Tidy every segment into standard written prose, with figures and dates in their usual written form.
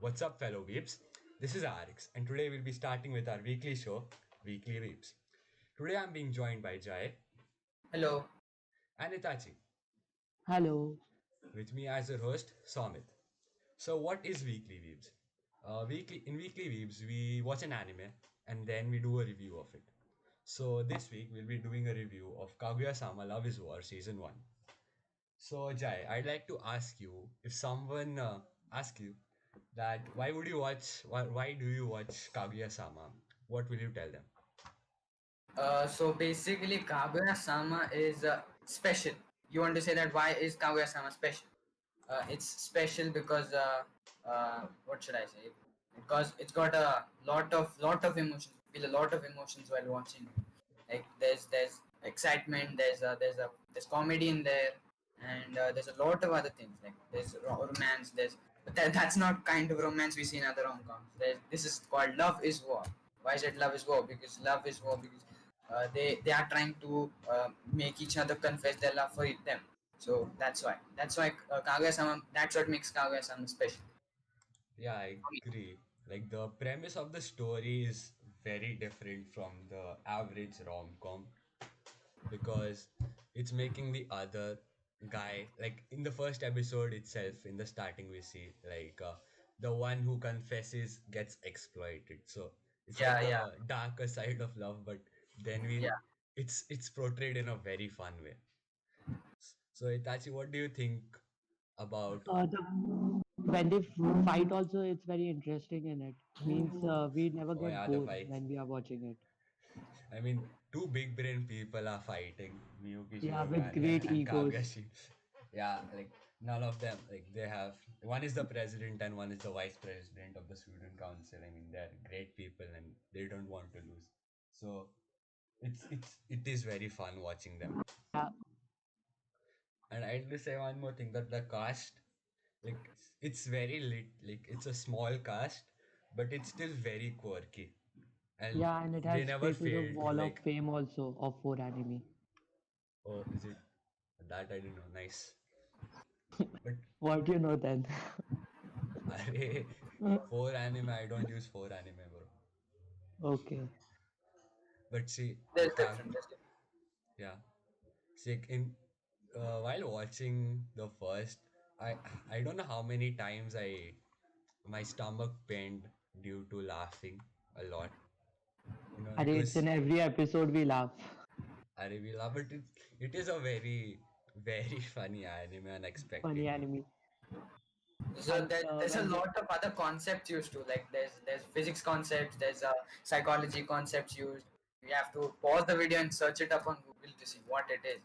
What's up, fellow Weeps? This is Arix, and today we'll be starting with our weekly show, Weekly Weeps. Today I'm being joined by Jai Hello. and Itachi, Hello. with me as your host, Somit. So, what is Weekly Weeps? In Weekly Weeps, we watch an anime and then we do a review of it. So, this week we'll be doing a review of Kaguya-sama Love is War Season 1. So, Jai, I'd like to ask you if someone asks you that why do you watch Kaguya-sama? What will you tell them? So basically, Kaguya-sama is special. You want to say that why is Kaguya-sama special? It's special because what should I say? Because it's got a lot of emotions. Feel a lot of emotions while watching. Like there's excitement. There's comedy in there, and there's a lot of other things. Like there's romance. But that's not kind of romance we see in other rom-coms. This is called Love is War. Why is it Love is War? Because love is war. Because they are trying to make each other confess their love for them. So that's why. Kaguya-sama. That's what makes Kaguya-sama special Yeah, I for me. agree. Like the premise of the story is very different from the average rom-com because it's making the other guy, like in the first episode itself, in the starting we see the one who confesses gets exploited. So it's like Yeah, yeah, the darker side of love, but then we yeah. it's portrayed in a very fun way. So Itachi, what do you think about? When they fight also, it's very interesting in it. Means we never Oh get yeah, the bored fight. when we are watching it. I mean, two big brain people are fighting, Miyuki Yeah, with Shirogane great and egos. Kagashi. Yeah, like none of them, like they have, one is the president and one is the vice president of the student council. I mean, they're great people and they don't want to lose. So it is very fun watching them. Yeah, And I'd like to say one more thing that the cast, like it's very lit, like it's a small cast, but it's still very quirky and yeah, and it they has never stayed to the fail to wall of like, fame also of 4 anime. oh, is it that I didn't know. Nice. But What you know then? array, four anime, I don't use four anime, bro. Okay. But see, There's different. There's different. yeah, see, in while watching the first, I I don't know how many times my stomach pained due to laughing a lot. You know, And it it's was in every episode we laugh. array we laugh, but it is a very very funny anime Funny unexpectedly. anime. So And there's a when they lot of other concepts used to, like there's physics concepts, there's psychology concepts used. You have to pause the video and search it up on Google to see what it is.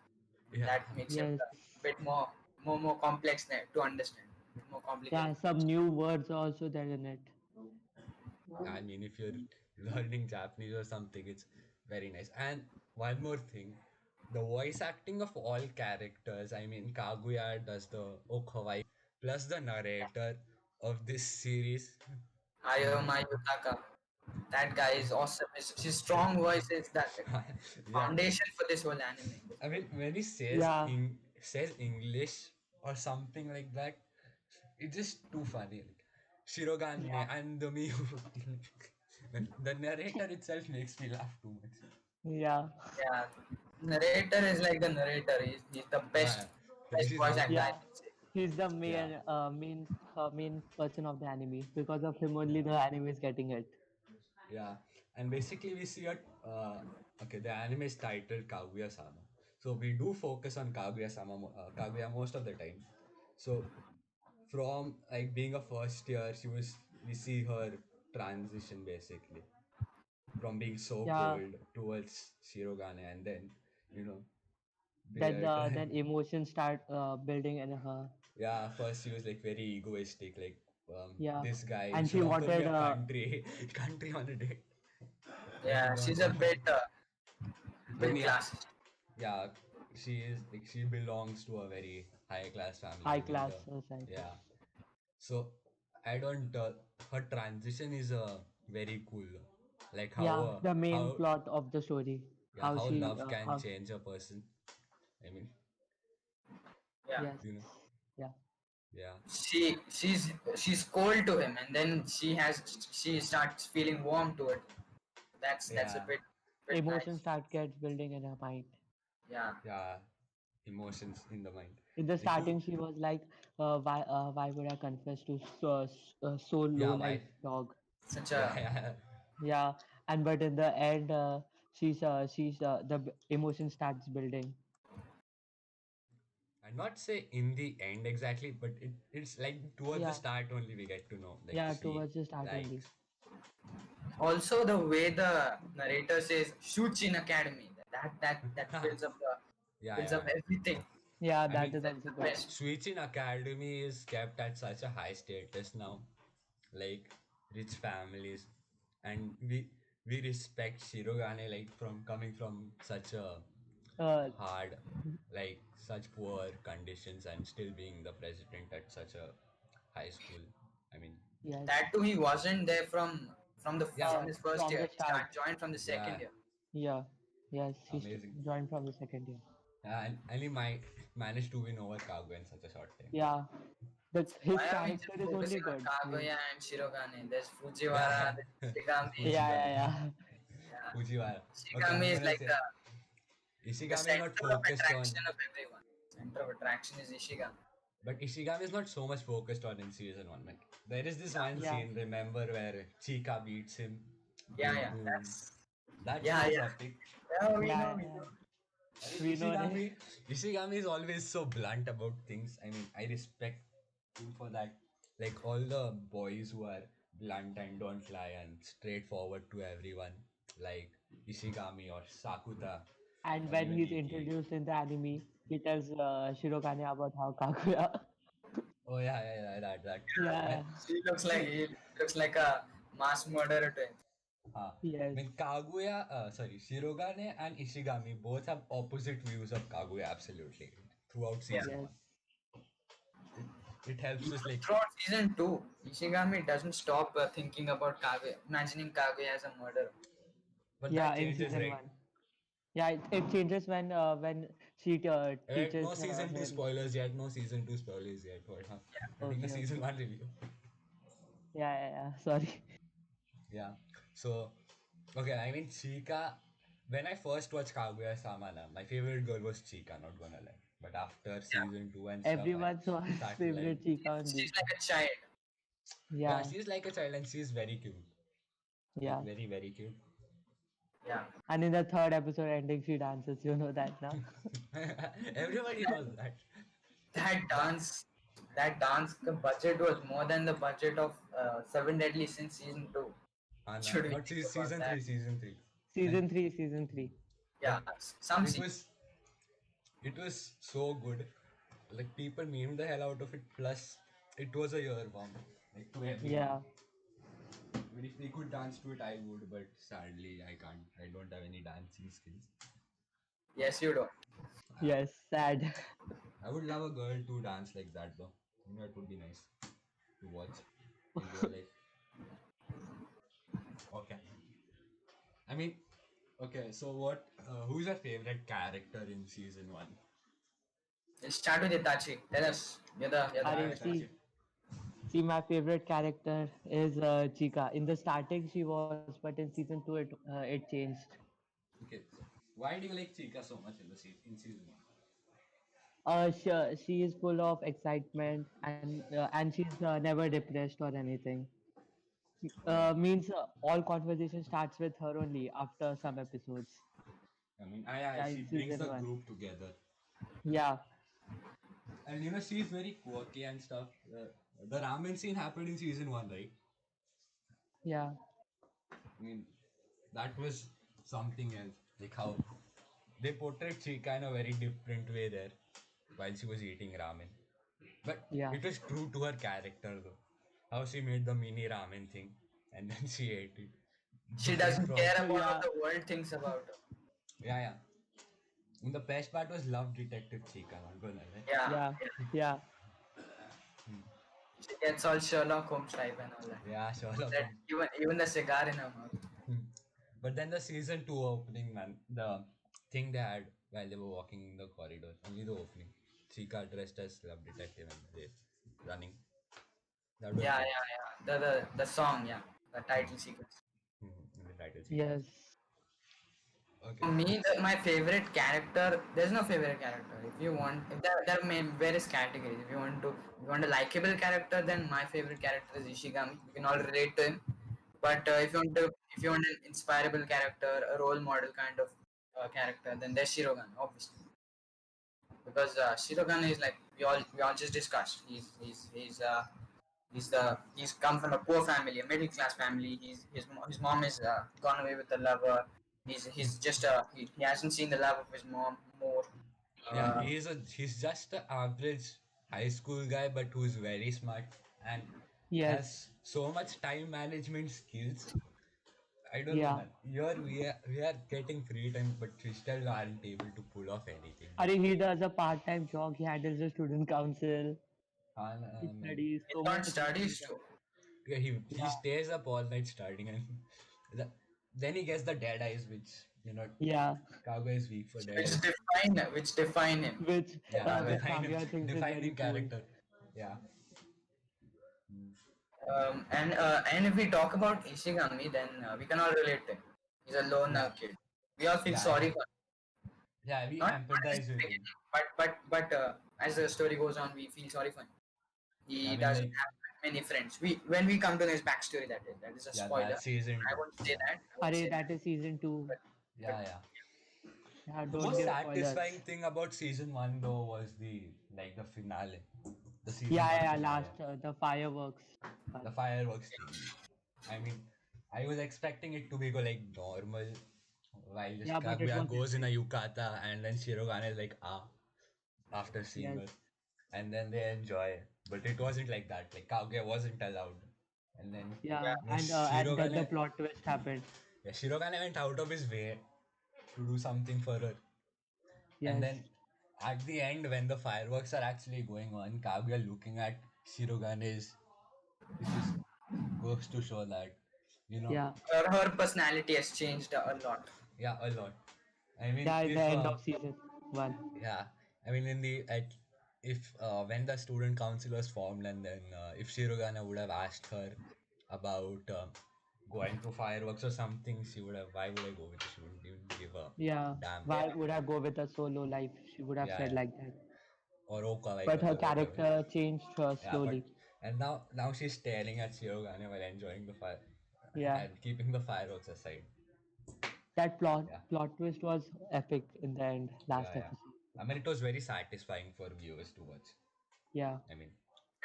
Yeah, That makes it yes, a bit more complex to understand, bit more yeah, complicated. some new words also there in it. I mean, if you're learning Japanese or something, it's very nice. And one more thing, the voice acting of all characters, I mean, Kaguya does the Okawai, plus the narrator of this series. I mean, Ayoma Yutaka, that guy is awesome. His strong voice is that the yeah. foundation for this whole anime. I mean, when he Yeah, says English or something like that, it's just too funny. Like, Shirogane yeah, and the Miyu. The narrator itself makes me laugh too much. yeah. Yeah, narrator is like the narrator. He's the Yeah, best he's voice one of actor the, I Yeah, can say. he's the yeah. main person of the anime. Because of him only the anime is getting it. Yeah, and basically we see a okay. The anime is titled Kaguya-sama, so we do focus on Kaguya-sama, Kaguya most of the time. So from like being a first year, we see her transition basically from being so Yeah, cold towards Shirogane, and then you know, then try, then emotions start building in her. yeah. First she was like very egoistic, like Yeah, this guy and she should offer me wanted a country, country on a date. I Yeah, don't she's a want. bit Then yeah, classy. yeah, she is like she belongs to a very high class family. high I mean class the, society. yeah. So I don't her transition is very cool. Like Yeah, the main how plot of the story. yeah, How how she love can how change a person. I mean, Yeah. yes, you know. yeah. Yeah. she's cold to him, and then she starts feeling warm to it. That's a Yeah. bit nice. Emotions start gets building in her mind. Yeah, Yeah. Emotions in the mind. In the Like who? starting, she was like, why would I confess to so low Yeah. life Why? dog? such Yeah. a Yeah. Yeah, and but in the end, emotion starts building. I'd not say in the end exactly, but it's like towards the Yeah, start only we get to know, like yeah, she towards the start only. likes. also the way the narrator says Shuchin Academy. That Yeah, builds up yeah. everything. Yeah, I that mean, is That's also the good. best. Switchin Academy is kept at such a high status now, like rich families, and we respect Shirogane like from coming from such a Uh, hard, like such poor conditions and still being the president at such a high school. I mean, yes. That too, he wasn't there yeah, from his first From year. the He start. joined from the yeah, second year. Yeah, yes, amazing. joined from the second year. Yeah, and he might managed to win over Kago in such a short time. Yeah, his Why are we character just is only focusing on good. Kaguya and Shirogane? There's Fujiwara, Yeah, there's Ishigami. Yeah, Fujiwara, yeah, yeah. Yeah. Fujiwara. Okay, Ishigami I'm is gonna like say the Ishigami is not center of focused on, attraction of everyone. Center of attraction is Ishigami. but Ishigami is not so much focused on in season one. Like there is this Yeah, one Yeah, scene, remember, where Chika beats him. yeah. Boom, boom. That's That scene yeah, is yeah. epic. Yeah, yeah, we yeah. know. I mean, We know it. Ishigami is always so blunt about things. I mean, I respect him for that. Like all the boys who are blunt and don't lie and straightforward to everyone, like Ishigami or Sakuta And or when even he's Iki. introduced in the anime, he tells Shirogane about how Kaguya. Oh yeah, yeah, yeah, that. When Yeah, see, He looks like a mass murderer to him. yes, when Kaguya, sorry, Shirogane and Ishigami both have opposite views of Kaguya. Absolutely, throughout Yeah. season yes. one, it it helps us like Throughout season 2, Ishigami doesn't stop thinking about Kaguya, imagining Kaguya as a murderer. but Yeah, that in changes, season right? one. Yeah, it changes when she teaches No season two him. spoilers yet. No season two spoilers yet. What? Huh? We're doing a Okay, season okay. one review. Yeah, yeah, yeah. Sorry. Yeah. So, okay. I mean, Chika. When I first watched Kaguya Samana, my favorite girl was Chika. Not gonna lie. But after Yeah. season two and stuff, I Everyone's was started like, favorite Chika She's only. like a child. yeah, Yeah, she's like a child and she's very cute. Like yeah. very very cute. Yeah. And in the third episode ending, she dances. You know that now. Everybody knows that. That That. dance, that dance, the budget was more than the budget of Seven Deadly Sins season 2. No, Should we not think about season that? three. Season three. Like Season three. Yeah, like some it scenes. was so good. Like people memed the hell out of it. Plus, it was a year bomb. Like to everyone. Yeah, But if we could dance to it, I would. But sadly, I can't. I don't have any dancing skills. Yes, you do. Uh, yes. Sad. I would love a girl to dance like that though. You know, it would be nice to watch in real life. Okay. I mean, okay. So what? Who's your favorite character in season one? Let's start with Itachi. Tell us. You're the Yeah, Are host. Itachi. see, my favorite character is Chika. In the starting, she was, but in season two, it changed. Okay. So why do you like Chika so much in in season one? She is full of excitement and she's never depressed or anything. Yeah. Means all conversation starts with her only after some episodes. I mean, Yeah, she in brings season the one. group together, Yeah, and you know she's very quirky and stuff. The ramen scene happened in season one, right? yeah, I mean, that was something else. Like how they portrayed Chika in a very different way there while she was eating ramen. But yeah. it was true to her character though. How she made the mini ramen thing and then she ate it. She Different doesn't from care about what Yeah, the world thinks about her. yeah, yeah. And the best part was Love Detective Chika, not gonna lie. Yeah. yeah, yeah, She gets all Sherlock Holmes type and all that. Yeah, Sherlock That Holmes. even the cigar in her mouth. But then the season two opening, man, the thing they had while they were walking in the corridor, only the opening. Chika dressed as Love Detective and they running. That was Yeah, good. yeah, yeah. The song, yeah, the title sequence. In the title sequence. Yes. Okay. For me, my favorite character. There's no favorite character. If you want, if there are various categories. If you want a likable character, then my favorite character is Ishigami. We can all relate to him. But if you want an inspirable character, a role model kind of character, then there's Shirogan, obviously, because Shirogan is like we all just discussed. He's come from a poor family, a middle class family. His mom is gone away with a lover. He's just he hasn't seen the love of his mom more. Yeah, Uh, he's just an average high school guy, but who's very smart and Yes. has so much time management skills. I don't know, Yeah. man. Here we are getting free time, but we still aren't able to pull off anything. Are he does a part-time job. He handles the student council. And, He I mean, studies it's so not much at the same studies time. too. yeah, he Yeah. stays up all night studying, and the, then he gets the dead eyes, which you know, Yeah. Kaguya is weak for dead Which eyes. define him. Which Yeah, which define him, Kaguya thinks is very defining cool. character. Yeah. And if we talk about Ishigami, then we can all relate to him. He's a Yeah, loner kid. We all feel yeah, sorry for him. yeah. We Not just empathize the with him. beginning, but as the story goes on, we feel sorry for him. I He mean, doesn't like, have many friends. When we come to his backstory, that is a yeah, spoiler. that season I two. won't say Yeah, that. I won't Are say that. that is season two. But, but yeah, yeah. Yeah, The don't most give spoilers. satisfying thing about season one though was the finale, the season Yeah, one yeah, yeah, finale, last the fireworks. the fireworks thing. I mean, I was expecting it to be go like normal, while just Yeah, but it Kaguya was goes in a epic. yukata and then Shirogane is like after seeing Yes. her, and then they enjoy. But it wasn't like that. Like Kaguya wasn't allowed, and then Yeah, yeah, and then the Shirogane, plot twist happened. yeah, Shirogane went out of his way to do something for her. And Yes. then at the end, when the fireworks are actually going on, Kaguya looking at Shirogane is just goes to show that, you know, Yeah. her personality has changed a lot. yeah, a lot. I mean, Yeah, in the if end of season one. yeah, I mean, in the at if when the student council was formed, and then if Shirogane would have asked her about going to fireworks or something, she would have. Why would I go with you? She wouldn't even give a Yeah. damn. Why would I go with a solo life? She would have Yeah, said yeah. like that. Or Oka But her whatever. character changed Yeah, but slowly. and now she's staring at Shirogane while enjoying the fire Yeah. and keeping the fireworks aside. That Yeah, plot twist was epic in the end, yeah, last yeah. episode. I mean, it was very satisfying for viewers to watch. Yeah. I mean,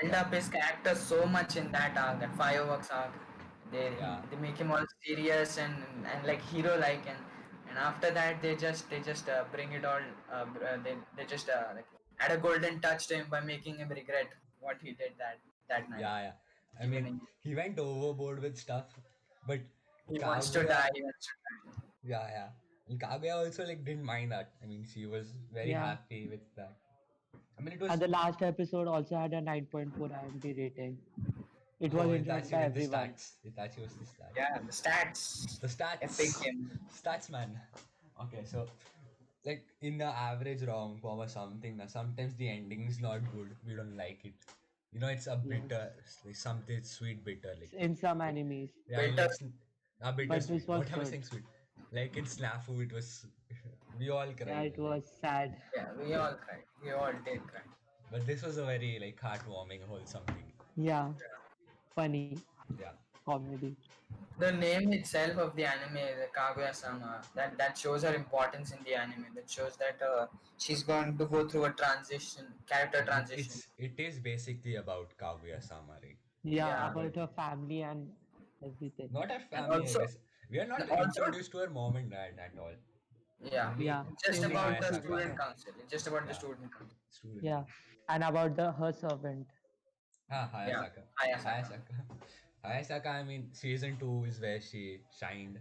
Build up his character so much in that arc, that fireworks arc. yeah, They make him all serious and like hero like, and after that they just bring it all. They just like add a golden touch to him by making him regret what he did that night yeah, yeah. I mean, evening. he went overboard with stuff, but He wants to Kaguya, die. He wants to die. yeah, yeah. And Kaguya also like didn't mind that. I mean, she was very Yeah. happy with that. I mean, it And was the last episode also had a 9.4 IMDb rating. It was oh enjoyed Itachi by with the everyone. stats. Itachi was the stats. Yeah, the stats. The Epic stats, him. stats man. Okay, so like in the average rom-com or something, na, sometimes the ending is not good. We don't like it. You know, it's a Yes. bitter, like something sweet bitter. Like In some it, animes. yeah, I mean Better. like a bitter But sweet. this was What am I good. saying sweet? Like in Snafu, it was we all Yeah, cried. it was sad. Yeah, we all cried. We all did cry. But this was a very like heartwarming, wholesome thing. Yeah, funny Yeah, comedy. The name itself of the anime, the Kaguya-sama, that shows her importance in the anime. That shows that she's going to go through a transition, character yeah. transition. It is basically about Kaguya-sama, right? Yeah, Yeah, about her family and everything. Not our and family, I also, guess. We are not and also, introduced to her mom and dad at all. yeah, Only Yeah, it's just only only in about the season Hayasaka. student one. council. It's just about the Yeah, student council. student. Yeah, and about the her servant. Yeah, Hayasaka. Hayasaka. Hayasaka. Hayasaka, I mean, season 2 is where she shined.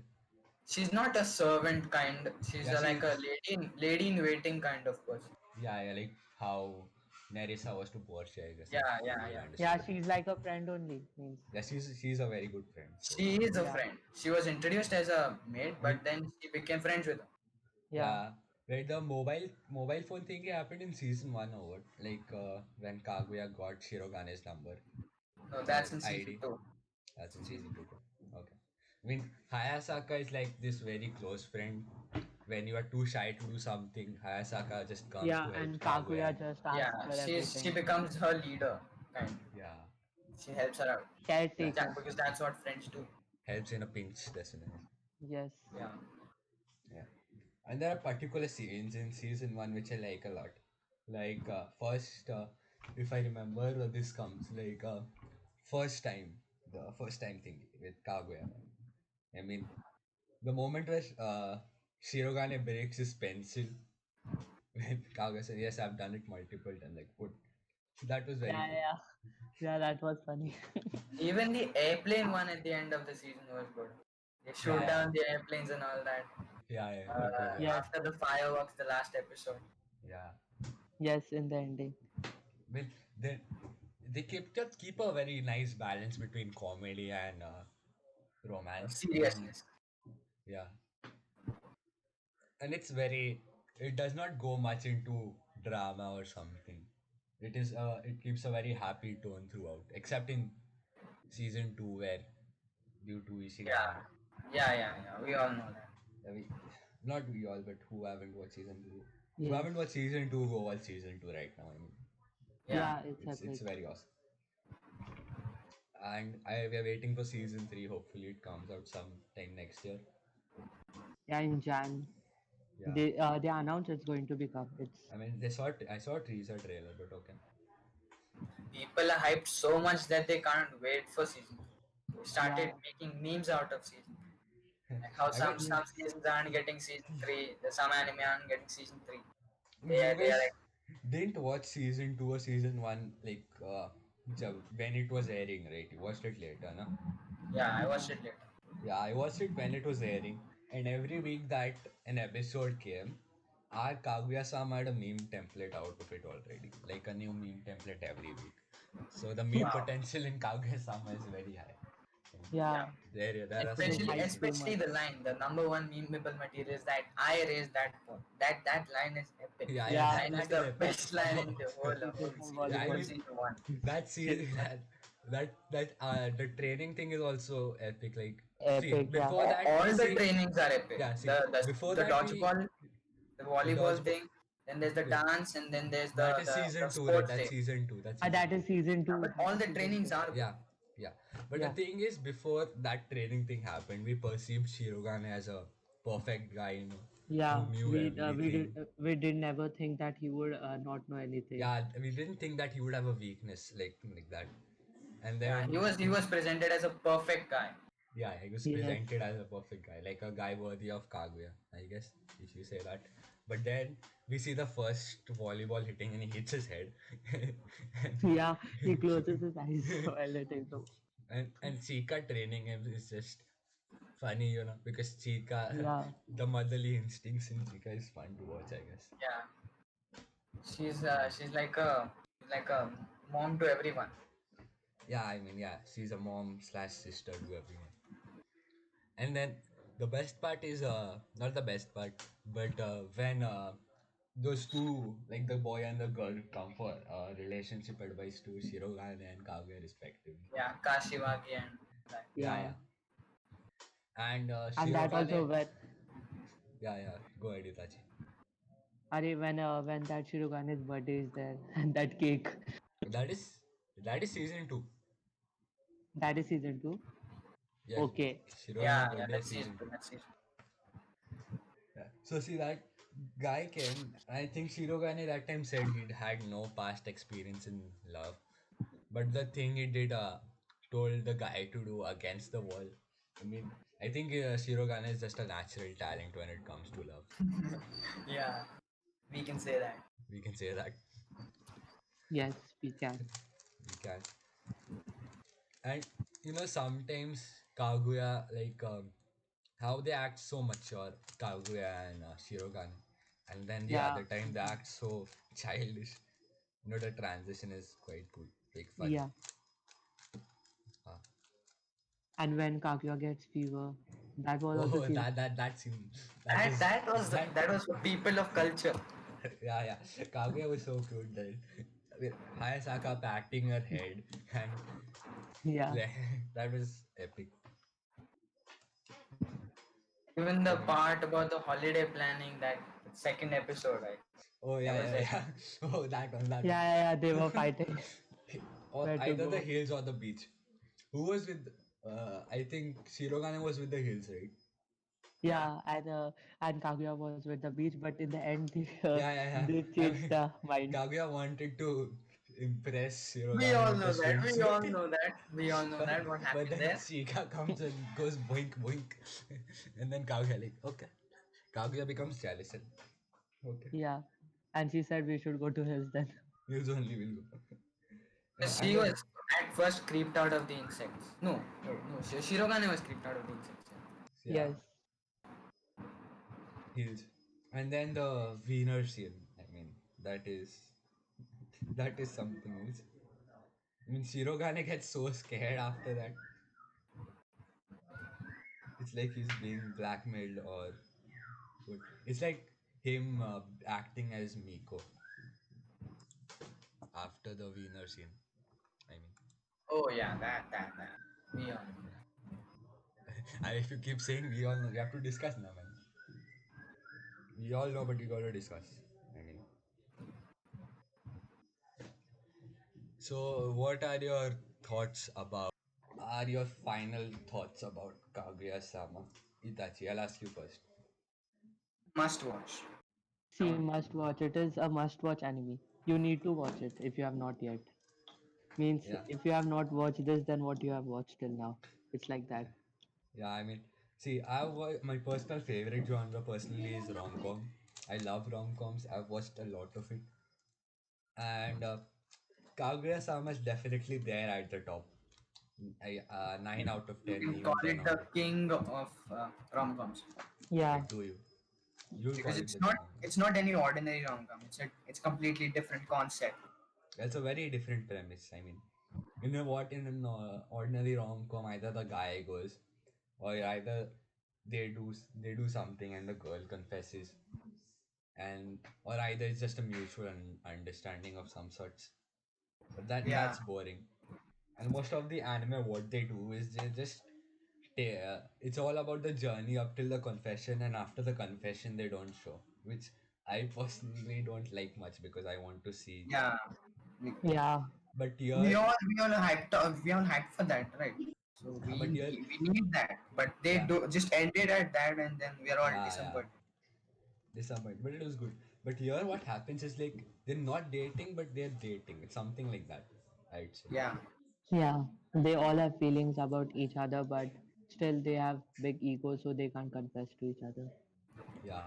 She's not a servant kind. She's Yeah, like she's, a lady in waiting kind of person. yeah, like how Nerissa was to Porsche, I guess. Yeah, That's yeah, the way I yeah. Yeah, understood it. she's like a friend only. Means. Yeah, she's a very good friend. So, She is a Yeah, friend. She was introduced as a maid, we, but then she became friends with her. yeah. yeah, Right, the mobile phone thing happened in season one or what? Like when Kaguya got Shirogane's number No, or that's in season ID. 2. That's in season two too. Okay. I mean, Hayasaka is like this very close friend. When you are too shy to do something, Hayasaka just comes Yeah, to help and Kaguya. Kaguya And just Yeah, asks her she everything. becomes her leader, kind of. yeah, She helps her out. that Caretaker. Because that's what friends do. helps in a pinch, definitely. Yes. Yeah. Yeah. And there are particular scenes in season one which I like a lot. Like first, if I remember, this comes like first time, the first time thing with Kaguya. I mean, the moment where Shirogane breaks his pencil, when Kaguya says, "Yes, I've done it multiple times," like put that was very Yeah, good. yeah. Yeah, that was funny. Even the airplane one at the end of the season was good. They Yeah, shoot yeah, down the airplanes and all that. yeah. That was very Yes, After the fireworks, the last episode. yeah. yes, in the ending. Well, they they keep a very nice balance between comedy and romance. I mean, Seriousness. yeah, and it's very it does not go much into drama or something. It keeps a very happy tone throughout, except in season two where due to Yeah. Ishigami, Yeah. We all know that. we, not we all, but who haven't watched season two, who Yes. haven't watched season two, go watch season two right now. I mean, Yeah. Yeah, it's it's epic. very awesome, and we are waiting for season three. Hopefully, it comes out sometime next year. Yeah, in Jan. Yeah, They announced it's going to become. It's I mean, I saw a teaser trailer, but okay. People are hyped so much that they can't wait for season 2. They yeah, started making memes out of season 3. Like how I got yes, some seasons aren't getting season 3, some anime aren't getting season 3. you They are guys like, didn't watch season two or season one like when it was airing, right? You watched it later, no? yeah, I watched it later. Yeah, I watched it when it was airing, and every week that an episode came, our Kaguya-sama had a meme template out of it already, like a new meme template every week. So the meme Wow. potential in Kaguya-sama is very high. yeah. Yeah. There are So some they Especially hype scenes. too especially much. the line, the number one memeable material is that I raised that point. That line is epic. Yeah, That Yeah, line is that is the epic. best line in the whole from series, Yeah, I whole volleyball. mean, season 1. that scene, the training thing is also epic. Like, see, Epic, yeah. before that we All the see, trainings are epic. yeah, see, before The that we dodgeball, the the volleyball dodgeball, thing, then there's the yeah, dance, and then there's that is the season two, right? sports That's day. season two. That's Ah, season that two. is season Yeah, two. but That all is the season trainings two. are good. Yeah, yeah. But the Yeah. thing is, before that training thing happened, we perceived Shirogane as a perfect guy, who Yeah, knew everything. we did never think that he would not know anything. Yeah, we didn't think that he would have a weakness like that. And Yeah, then, he was presented as a perfect guy. yeah, he was Yes. presented as a perfect guy, like a guy worthy of Kaguya, I guess, if you say that. But then we see the first volleyball hitting and he hits his head. Yeah, he closes his eyes while letting go. And Chika training him is just funny, because Chika, Yeah. the motherly instincts in Chika is fun to watch, I guess. Yeah, she's like a mom to everyone. Yeah, I mean, yeah, she's a mom slash sister to everyone. And then the best part is not the best part, but when those two, like the boy and the girl, come for relationship advice to Shirogane and Kaguya respectively. Yeah, Kashiwagi and that. Yeah, Yeah. yeah. And And that Shirogane, also when yeah, go ahead, Itachi. when that Shirogane's birthday is there and that cake. That is that is season two. That is season two. Yes, Okay. Shirogane's Yeah, birthday is that's season season two. 2. That's season. Yeah. So see that guy came. I think Shirogane that time said he had no past experience in love, but the thing he did, told the guy to do against the wall. I mean, I think Shirogane is just a natural talent when it comes to love. Yeah, we can say that. We can say that. Yes, we can. We can. And sometimes Kaguya, like how they act so mature, Kaguya and Shirogane, and then the Yeah. other time they act so childish. The transition is quite good, like funny. Yeah. Uh, And when Kaguya gets fever. That was also Oh, seen. that scene, that That is that was that. that was for people of culture. Yeah, yeah. Kaguya was so cute then. With Hayasaka patting her head, and Yeah. that was epic. Even the I mean, part about the holiday planning, that second episode, right? oh That yeah, was yeah, it. yeah. Oh, that one, that Yeah, one. yeah, yeah. They were fighting Or where to either the go. hills or the beach. Who was with? I think Shirogane was with the hills, right? Yeah. And Kaguya was with the beach, but in the end Yeah, yeah, yeah. they I changed mean, the mind. Kaguya wanted to impress We Shirogane all with the know that. We all swimsuit. know that. We all know but that. What but happened then there? Chika comes and goes boink boink, and then Kaguya like okay, Kaguya becomes jealous and okay, Yeah. And she said we should go to hills then. he'll only will go. She And then was at first creeped out of the insects. No, no, no. Shirogane was creeped out of the insects. yeah, Yes. hills, and then the Wiener scene. I mean that is that is something else. I mean Shirogane gets so scared after that. It's like he's being blackmailed or what. It's like him acting as Miko after the Wiener scene. I mean. Oh yeah, that. We all know that. And if you keep saying we all know, we have to discuss now, man. We all know, but we gotta discuss. I mean, so what are your thoughts about? Are your final thoughts about Kaguya-sama? Itachi, I'll ask you first. Must watch. See, must watch. It is a must watch anime. You need to watch it if you have not yet. Means Yeah, if you have not watched this, then what you have watched till now. It's like that. yeah. I mean, see, my personal favorite genre personally is rom-com. I love rom-coms. I've watched a lot of it, and Kaguya-sama is definitely there at the top. 9 out of 10, You can call even 10 it out the of 10. king of rom-coms Yeah. Like, do you? You'll call because it it's the not king of it's not any ordinary rom-com. It's completely different concept. That's a very different premise. I mean, you know what? In an ordinary rom-com, either the guy goes, or either they do something and the girl confesses, and or either it's just a mutual understanding of some sorts. But Yeah, that's boring. And most of the anime, what they do is they just it's all about the journey up till the confession, and after the confession they don't show, which I personally don't like much because I want to see. yeah. We, Yeah. But we here, all we all hyped we all hyped for that, right? So but here, we need that, but they yeah, do just ended at that, and then we are all yeah. disappointed. Disappointed, but it was good. But here, what happens is like they're not dating, but they're dating. It's something like that, I'd say. Yeah, Yeah. They all have feelings about each other, but still they have big egos, so they can't confess to each other. Yeah.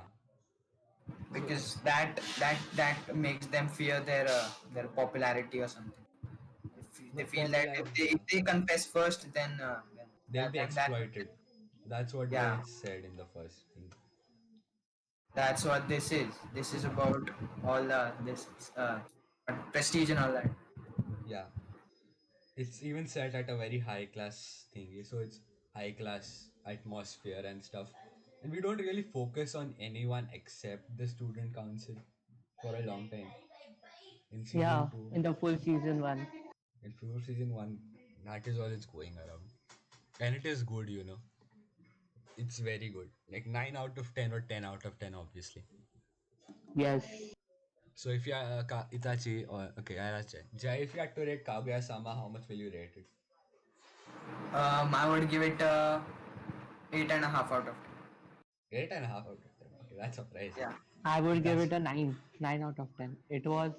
So because that makes them fear their popularity or something. They not feel that popular. if they confess first, then They'll be that exploited. That's what yeah, they said in the first thing. that's what this is. This is about all this uh, prestige and all that. Yeah. It's even set at a very high class thingy, so it's high class atmosphere and stuff. And we don't really focus on anyone except the student council for a long time. In season Yeah. two, In the full season one. in full season one, that is all it's going around. And it is good, you know. It's very good. Like 9 out of 10 or 10 out of 10, obviously. Yes. So if you are Itachi, or okay, I'll ask Jai. Jai, if you had to rate Kaguya Sama, how much will you rate it? I would give it 8.5 out of 10. 8.5 out of 10. Okay, that's surprising. Yeah, I would give Itachi. it a 9. 9 out of 10. It was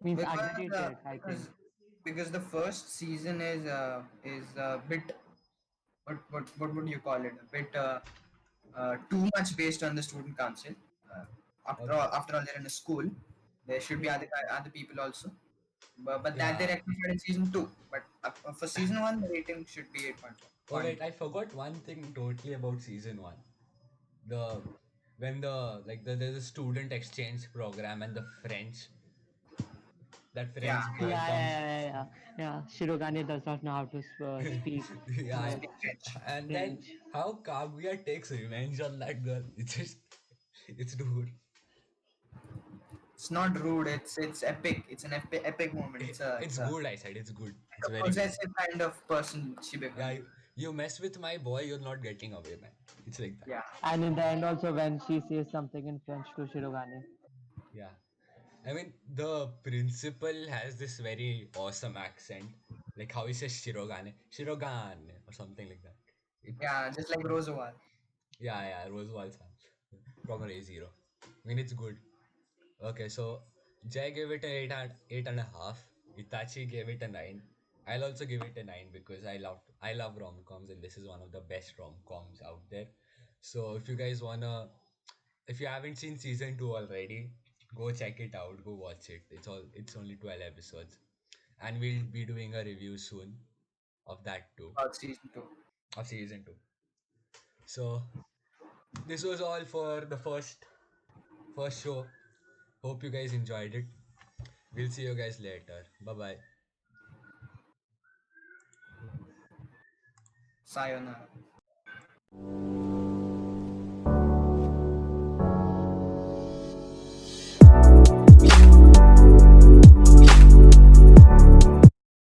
means because underrated, I think. the first season is a bit, what would you call it? A bit too much based on the student council. Uh, Okay. after all, they're in a school. There should be Yeah. other people also. But that they Yeah. rectified in season two. But for season one, the rating should be 8.5. Oh wait, I forgot one thing totally about season one. The when the like there's a student exchange program and the that Yeah. French Yeah, boy yeah, comes. yeah, yeah, yeah. Yeah, Shirogane does not know how to speak Yeah, Speak French. and then French. how Kaguya takes revenge on that girl. It's just, it's dude. It's not rude. It's epic. It's an epic moment. It's It's a good. I said it's good. It's a very good. possessive kind of person she Yeah, becomes. you mess with my boy, you're not getting away, man. It's like that. Yeah. And in the end, also when she says something in French to Shirogane. Yeah. I mean, the principal has this very awesome accent, like how he says Shirogane, Shirogane, or something like that. It, Yeah, just like Rosewater. yeah, Rosewall's fan from a Zero. I mean, it's good. Okay, so Jay gave it an 8.5. Itachi gave it a 9. I'll also give it a 9 because I love rom-coms and this is one of the best rom-coms out there. So if you haven't seen season 2 already, go check it out, go watch it. It's only 12 episodes. And we'll be doing a review soon of that too, About season two. of season 2. So this was all for the first show. Hope you guys enjoyed it. We'll see you guys later. Bye bye. Sayonara.